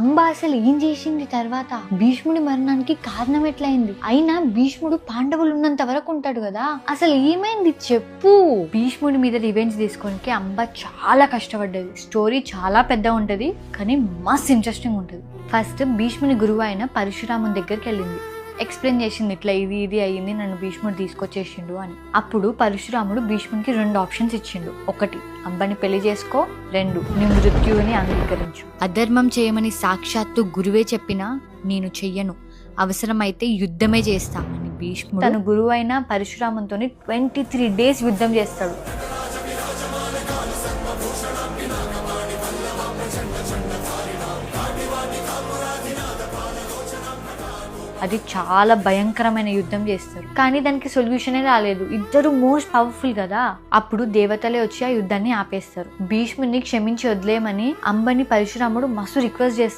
అంబ అసలు ఏం చేసింది తర్వాత? భీష్ముడి మరణానికి కారణం ఎట్లయింది? అయినా భీష్ముడు పాండవులు ఉన్నంత వరకు ఉంటాడు కదా, అసలు ఏమైంది చెప్పు. భీష్ముడి మీద రివెంజ్ తీసుకోనికి అంబ చాలా కష్టపడ్డది. స్టోరీ చాలా పెద్ద ఉంటది కానీ మస్త్ ఇంట్రెస్టింగ్ ఉంటది. ఫస్ట్ భీష్ముని గురువు అయిన పరశురాముని దగ్గరికి వెళ్ళింది. ఎక్స్ప్లెయిన్ చేసింది, ఇట్లా ఇది అయ్యింది, నన్ను భీష్ముడు తీసుకొచ్చేసిండు అని. అప్పుడు పరశురాముడు భీష్మునికి 2 ఆప్షన్స్ ఇచ్చిండు. 1, అంబని పెళ్లి చేసుకో. 2, నీ మృత్యువుని అంగీకరించు. అధర్మం చేయమని సాక్షాత్తు గురువే చెప్పినా నేను చెయ్యను, అవసరమైతే యుద్ధమే చేస్తా అని భీష్ముడు తన గురువు అయిన పరశురామునితో 23 days యుద్ధం చేస్తాడు. అది చాలా భయంకరమైన యుద్ధం చేస్తారు కానీ దానికి సొల్యూషనే రాలేదు. ఇద్దరు మోస్ట్ పవర్ఫుల్ కదా. అప్పుడు దేవతలే వచ్చి ఆ యుద్ధాన్ని ఆపేస్తారు. భీష్ముని క్షమించి వదిలేయమని అంబని పరశురాముడు మస్తు రిక్వెస్ట్ చేస్తాడు.